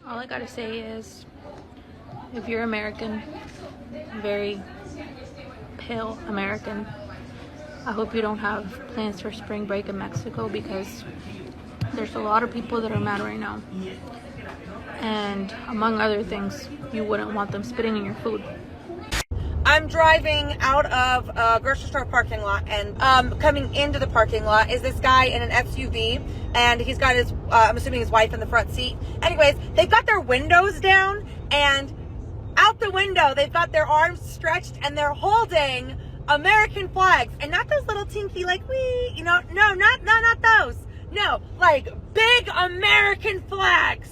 All I gotta say is, if you're American, very pale American, I hope you don't have plans for spring break in Mexico, because there's a lot of people that are mad right now. And among other things, you wouldn't want them spitting in your food. I'm driving out of a grocery store parking lot, and coming into the parking lot is this guy in an SUV, and he's got his, I'm assuming his wife in the front seat. Anyways, they've got their windows down, and out the window, they've got their arms stretched, and they're holding American flags, and not those little tinky, like, wee, you know, no, not those. No, like big American flags.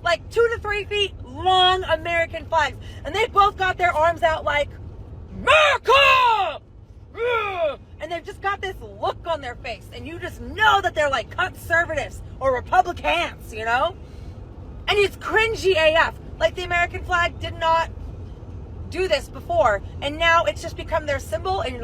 Like 2 to 3 feet long American flags. And they both got their arms out like, America! And they've just got this look on their face. And you just know that they're like conservatives or Republicans, you know? And it's cringy AF. Like the American flag did not do this before. And now it's just become their symbol. And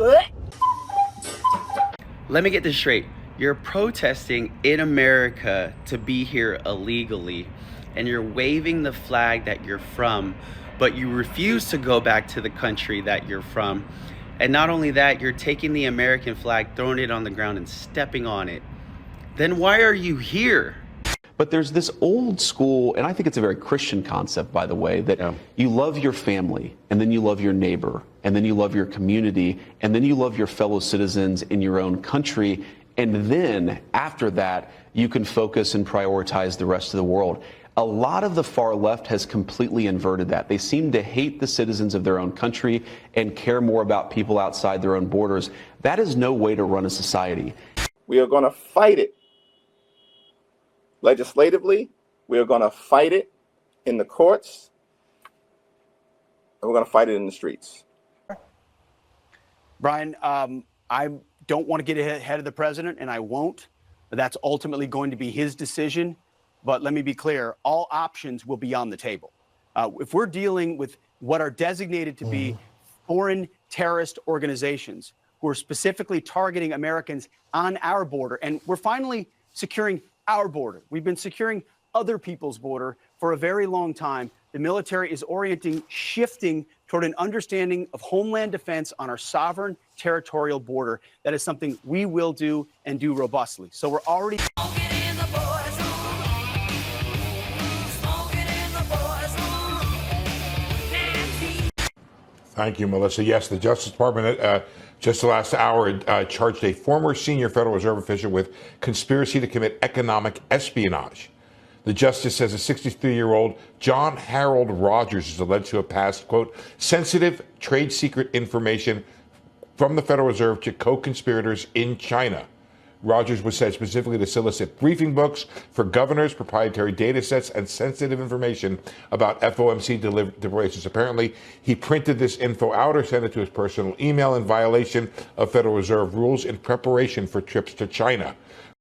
let me get this straight. You're protesting in America to be here illegally, and you're waving the flag that you're from, but you refuse to go back to the country that you're from. And not only that, you're taking the American flag, throwing it on the ground and stepping on it. Then why are you here? But there's this old school, and I think it's a very Christian concept, by the way, that you love your family, and then you love your neighbor, and then you love your community, and then you love your fellow citizens in your own country. And then after that, you can focus and prioritize the rest of the world. A lot of the far left has completely inverted that. They seem to hate the citizens of their own country and care more about people outside their own borders. That is no way to run a society. We are going to fight it legislatively. We are going to fight it in the courts. And we're going to fight it in the streets. Brian, I don't want to get ahead of the president, and I won't. But that's ultimately going to be his decision. But let me be clear, all options will be on the table. If we're dealing with what are designated to be foreign terrorist organizations who are specifically targeting Americans on our border, and we're finally securing our border. We've been securing other people's border for a very long time. The military is shifting toward an understanding of homeland defense on our sovereign territorial border. That is something we will do and do robustly. So we're already... Thank you, Melissa. Yes, the Justice Department, just the last hour, charged a former senior Federal Reserve official with conspiracy to commit economic espionage. The justice says a 63-year-old John Harold Rogers is alleged to have passed, quote, sensitive trade secret information from the Federal Reserve to co-conspirators in China. Rogers was said specifically to solicit briefing books for governors, proprietary data sets, and sensitive information about FOMC deliberations. Apparently, he printed this info out or sent it to his personal email in violation of Federal Reserve rules in preparation for trips to China.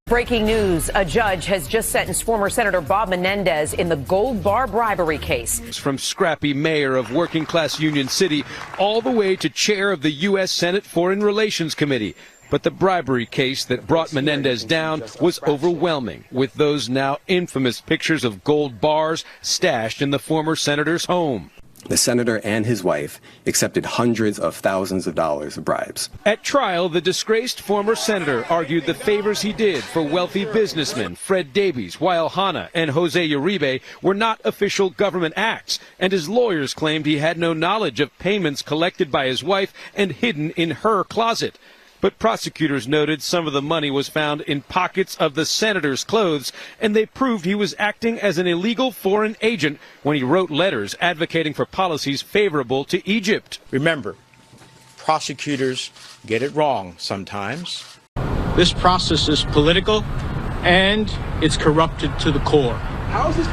Breaking news. A judge has just sentenced former Senator Bob Menendez in the gold bar bribery case. From scrappy mayor of working-class Union City all the way to chair of the U.S. Senate Foreign Relations Committee. But the bribery case that brought Menendez down was overwhelming, with those now infamous pictures of gold bars stashed in the former senator's home. The senator and his wife accepted hundreds of thousands of dollars of bribes. At trial, the disgraced former senator argued the favors he did for wealthy businessmen Fred Davies, Wael Hannah, and Jose Uribe were not official government acts, and his lawyers claimed he had no knowledge of payments collected by his wife and hidden in her closet. But prosecutors noted some of the money was found in pockets of the senator's clothes, and they proved he was acting as an illegal foreign agent when he wrote letters advocating for policies favorable to Egypt. Remember, prosecutors get it wrong sometimes. This process is political, and it's corrupted to the core.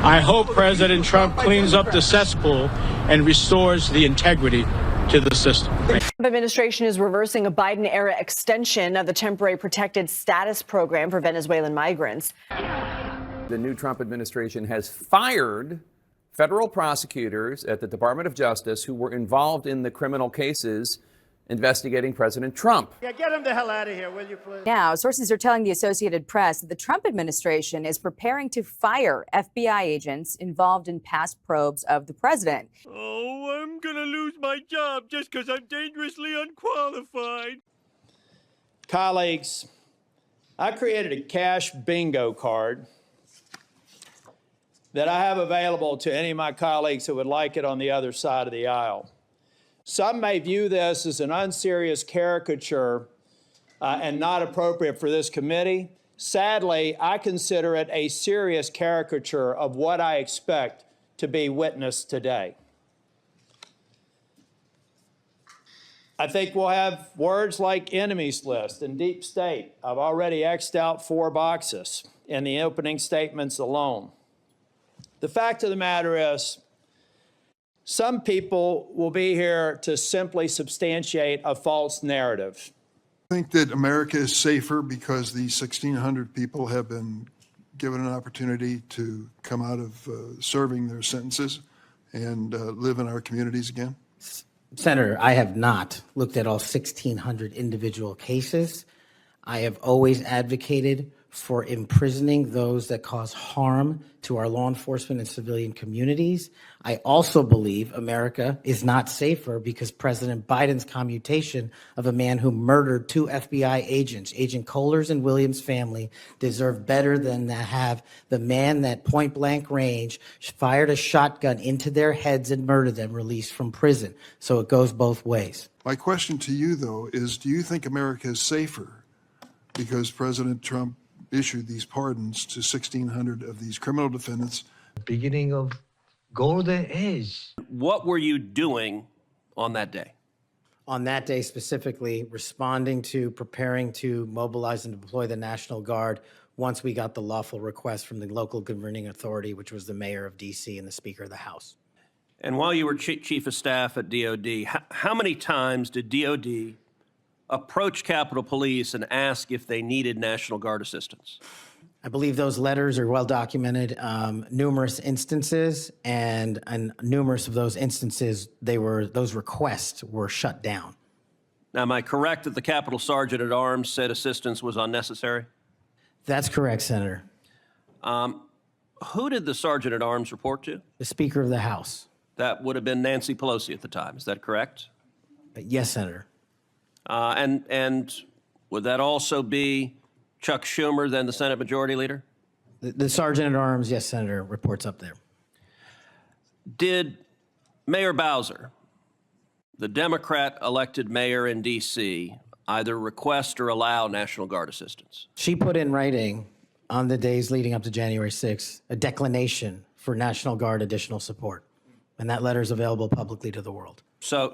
I hope President Trump cleans up the cesspool and restores the integrity to the system. The administration is reversing a Biden-era extension of the temporary protected status program for Venezuelan migrants. The new Trump administration has fired federal prosecutors at the Department of Justice who were involved in the criminal cases investigating President Trump. Yeah, get him the hell out of here, will you please? Now, sources are telling the Associated Press that the Trump administration is preparing to fire FBI agents involved in past probes of the president. Oh, I'm gonna lose my job just because I'm dangerously unqualified. Colleagues, I created a KASH bingo card that I have available to any of my colleagues who would like it on the other side of the aisle. Some may view this as an unserious caricature and not appropriate for this committee. Sadly, I consider it a serious caricature of what I expect to be witnessed today. I think we'll have words like enemies list and deep state. I've already X'd out 4 boxes in the opening statements alone. The fact of the matter is, some people will be here to simply substantiate a false narrative. I think that America is safer because these 1,600 people have been given an opportunity to come out of serving their sentences and live in our communities again. Senator, I have not looked at all 1,600 individual cases. I have always advocated for imprisoning those that cause harm to our law enforcement and civilian communities. I also believe America is not safer because President Biden's commutation of a man who murdered 2 FBI agents, Agent Kohler's and Williams' family, deserve better than to have the man that point blank range fired a shotgun into their heads and murdered them released from prison. So it goes both ways. My question to you, though, is do you think America is safer because President Trump issued these pardons to 1,600 of these criminal defendants? Beginning of golden age. What were you doing on that day? On that day specifically, responding to preparing to mobilize and deploy the National Guard once we got the lawful request from the local governing authority, which was the mayor of D.C. and the Speaker of the House. And while you were chief of staff at DOD, how many times did DOD approach Capitol Police and ask if they needed National Guard assistance? I believe those letters are well documented, numerous instances, and numerous of those instances, those requests were shut down. Now, am I correct that the Capitol Sergeant at Arms said assistance was unnecessary? That's correct, Senator. Who did the Sergeant at Arms report to? The Speaker of the House. That would have been Nancy Pelosi at the time. Is that correct? Yes, Senator. And would that also be Chuck Schumer, then the Senate Majority Leader? The Sergeant at Arms, yes, Senator, reports up there. Did Mayor Bowser, the Democrat elected mayor in D.C., either request or allow National Guard assistance? She put in writing on the days leading up to January 6th a declination for National Guard additional support. And that letter is available publicly to the world. So,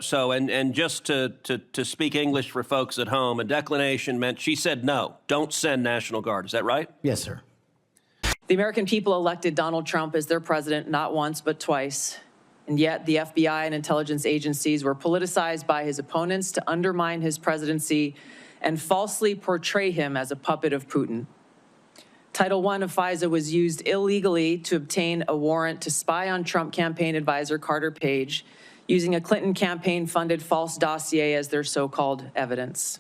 just to speak English for folks at home, a declination meant she said no, don't send National Guard. Is that right? Yes, sir. The American people elected Donald Trump as their president not once but twice. And yet the FBI and intelligence agencies were politicized by his opponents to undermine his presidency and falsely portray him as a puppet of Putin. Title I of FISA was used illegally to obtain a warrant to spy on Trump campaign advisor Carter Page, using a Clinton campaign-funded false dossier as their so-called evidence.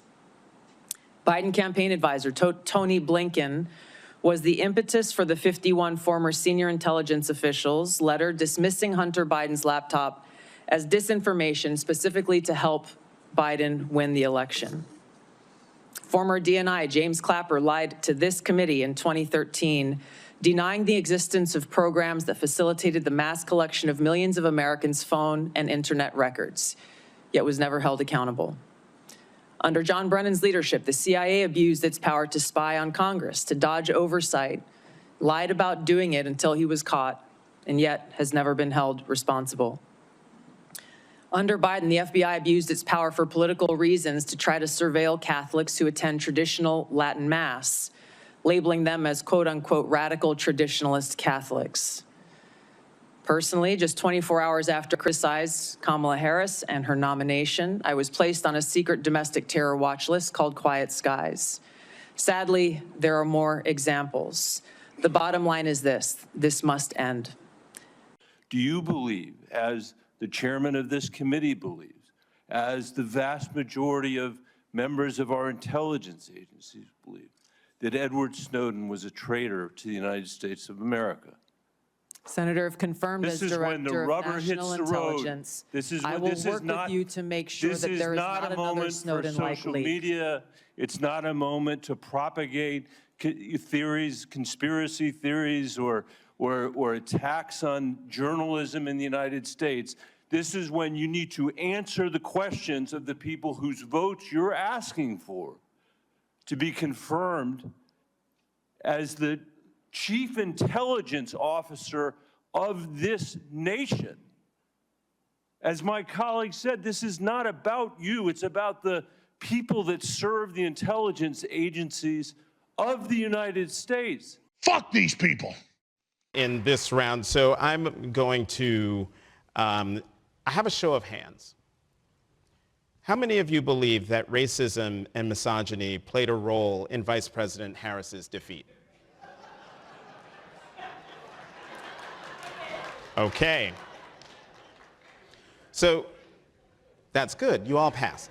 Biden campaign advisor Tony Blinken was the impetus for the 51 former senior intelligence officials' letter dismissing Hunter Biden's laptop as disinformation specifically to help Biden win the election. Former DNI James Clapper lied to this committee in 2013, denying the existence of programs that facilitated the mass collection of millions of Americans' phone and internet records, yet was never held accountable. Under John Brennan's leadership, the CIA abused its power to spy on Congress, to dodge oversight, lied about doing it until he was caught, and yet has never been held responsible. Under Biden, the FBI abused its power for political reasons to try to surveil Catholics who attend traditional Latin Mass, labeling them as quote-unquote radical traditionalist Catholics. Personally, just 24 hours after I criticized Kamala Harris and her nomination, I was placed on a secret domestic terror watch list called Quiet Skies. Sadly, there are more examples. The bottom line is this must end. Do you believe, as the chairman of this committee believes, as the vast majority of members of our intelligence agencies believe, that Edward Snowden was a traitor to the United States of America. Senator, if confirmed as Director of National Intelligence, I will work with you to make sure that there is not another Snowden-like leak. Media. It's not a moment to propagate theories, conspiracy theories, or attacks on journalism in the United States. This is when you need to answer the questions of the people whose votes you're asking for to be confirmed as the chief intelligence officer of this nation. As my colleague said, this is not about you. It's about the people that serve the intelligence agencies of the United States. Fuck these people. In this round, so I'm going to, I have a show of hands. How many of you believe that racism and misogyny played a role in Vice President Harris's defeat? Okay. So that's good. You all passed.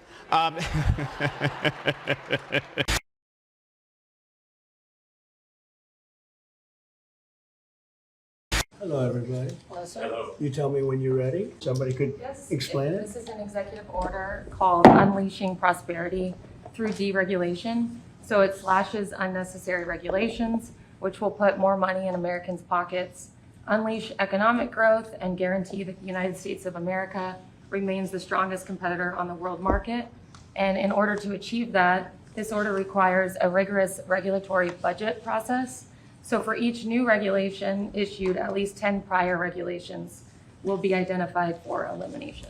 Hello, everybody. Hello, sir. Hello. You tell me when you're ready. Somebody could explain it. This is an executive order called Unleashing Prosperity Through Deregulation. So it slashes unnecessary regulations, which will put more money in Americans' pockets, unleash economic growth, and guarantee that the United States of America remains the strongest competitor on the world market. And in order to achieve that, this order requires a rigorous regulatory budget process. So for each new regulation issued, at least 10 prior regulations will be identified for elimination.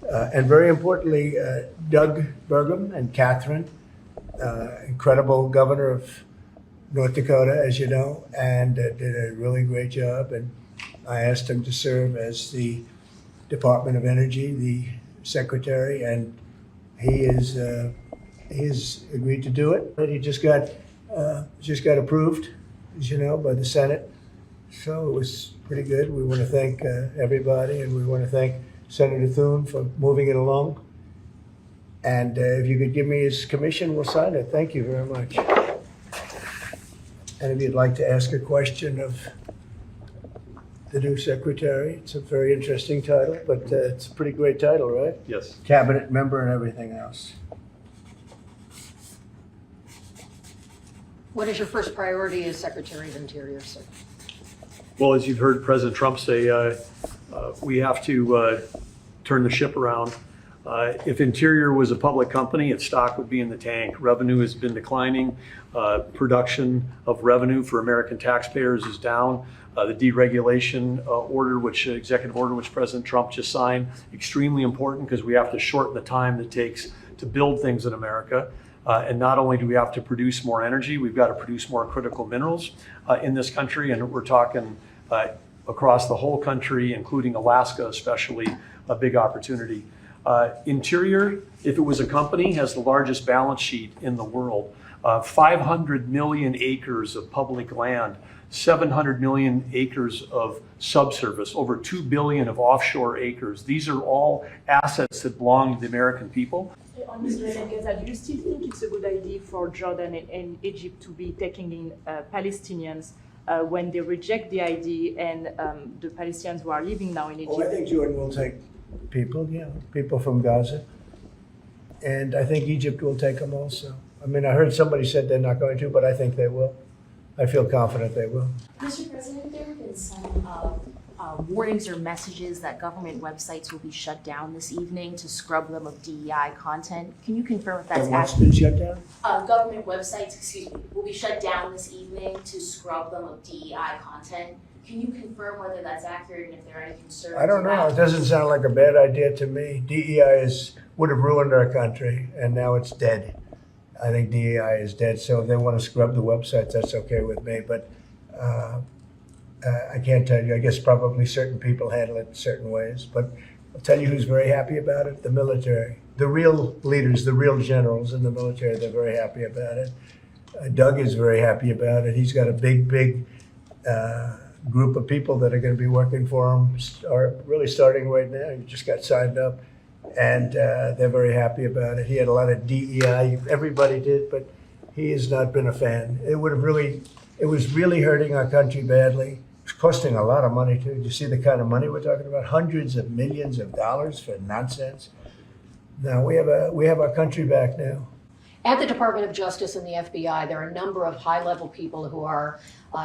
And very importantly, Doug Burgum and Catherine, incredible governor of North Dakota, as you know, and did a really great job. And I asked him to serve as the Department of Energy, the secretary, and he is agreed to do it. But he just got approved, as you know, by the Senate. So it was pretty good. We want to thank everybody, and we want to thank Senator Thune for moving it along. And if you could give me his commission, we'll sign it. Thank you very much. And if you'd like to ask a question of the new secretary, it's a very interesting title, but it's a pretty great title, right? Yes. Cabinet member and everything else. What is your first priority as Secretary of Interior, sir? Well, as you've heard President Trump say, we have to turn the ship around. If Interior was a public company, its stock would be in the tank. Revenue has been declining. Production of revenue for American taxpayers is down. The deregulation order, executive order, which President Trump just signed, extremely important because we have to shorten the time that it takes to build things in America. And not only do we have to produce more energy, we've got to produce more critical minerals in this country. And we're talking across the whole country, including Alaska especially, a big opportunity. Interior, if it was a company, has the largest balance sheet in the world. 500 million acres of public land, 700 million acres of subsurface, over 2 billion of offshore acres. These are all assets that belong to the American people. Mr. Menendez, do you still think it's a good idea for Jordan and Egypt to be taking in Palestinians when they reject the idea and the Palestinians who are living now in Egypt? Oh, I think Jordan will take people, people from Gaza. And I think Egypt will take them also. I mean, I heard somebody said they're not going to, but I think they will. I feel confident they will. Mr. President, there have been some warnings or messages that government websites will be shut down this evening to scrub them of DEI content. Can you confirm if that's What's been shut down? Government websites, will be shut down this evening to scrub them of DEI content. Can you confirm whether that's accurate and if there are any concerns? I don't know. It doesn't sound like a bad idea to me. DEI would have ruined our country, and now it's dead. I think DEI is dead, so if they want to scrub the websites, that's okay with me. But I can't tell you. I guess probably certain people handle it certain ways. But I'll tell you who's very happy about it, the military. The real leaders, the real generals in the military, they're very happy about it. Doug is very happy about it. He's got a big group of people that are going to be working for him, really starting right now. He just got signed up. and they're very happy about it. He had a lot of DEI, everybody did, but he has not been a fan. It was really hurting our country badly. It's costing a lot of money too. You see the kind of money we're talking about? Hundreds of millions of dollars for nonsense. Now we have our country back now. At the Department of Justice and the FBI, there are a number of high-level people who are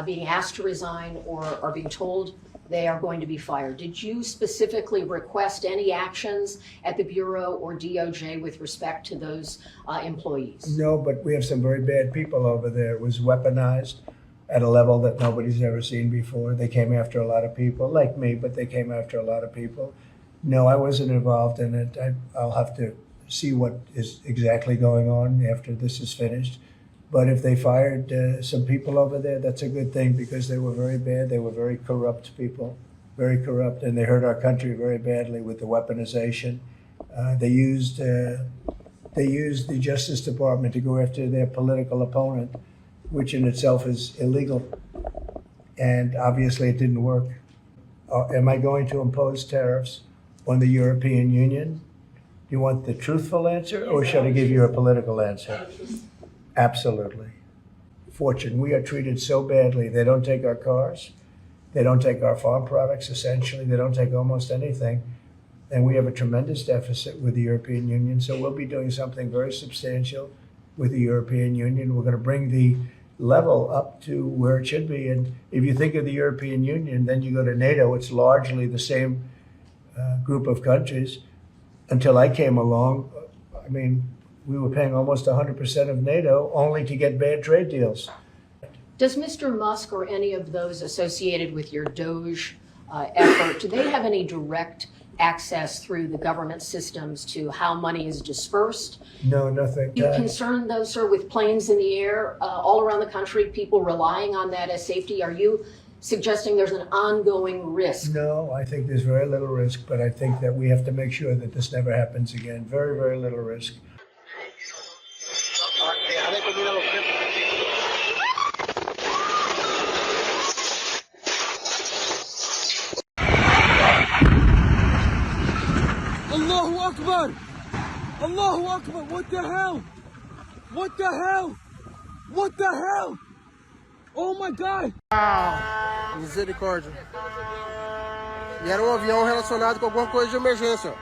being asked to resign or are being told they are going to be fired. Did you specifically request any actions at the Bureau or DOJ with respect to those employees? No, but we have some very bad people over there. It was weaponized at a level that nobody's ever seen before. They came after a lot of people, like me, but they came after a lot of people. No, I wasn't involved in it. I'll have to see what is exactly going on after this is finished. But if they fired some people over there, that's a good thing because they were very bad. They were very corrupt people, very corrupt, and they hurt our country very badly with the weaponization. They used the Justice Department to go after their political opponent, which in itself is illegal. And obviously it didn't work. Am I going to impose tariffs on the European Union? Do you want the truthful answer, or should I give you a political answer? Absolutely. Fortune, we are treated so badly. They don't take our cars. They don't take our farm products, essentially. They don't take almost anything. And we have a tremendous deficit with the European Union. So we'll be doing something very substantial with the European Union. We're going to bring the level up to where it should be. And if you think of the European Union, then you go to NATO, it's largely the same group of countries. Until I came along, I mean, we were paying almost 100% of NATO only to get bad trade deals. Does Mr. Musk or any of those associated with your DOGE effort, do they have any direct access through the government systems to how money is dispersed? No, nothing. You concerned, though, sir, with planes in the air all around the country, people relying on that as safety? Are you suggesting there's an ongoing risk? No, I think there's very little risk, but I think that we have to make sure that this never happens again. Very, very little risk. Allahu Akbar! Allahu Akbar! What the hell? What the hell? What the hell? Oh my God! Misericórdia. E era um avião relacionado com alguma coisa de emergência.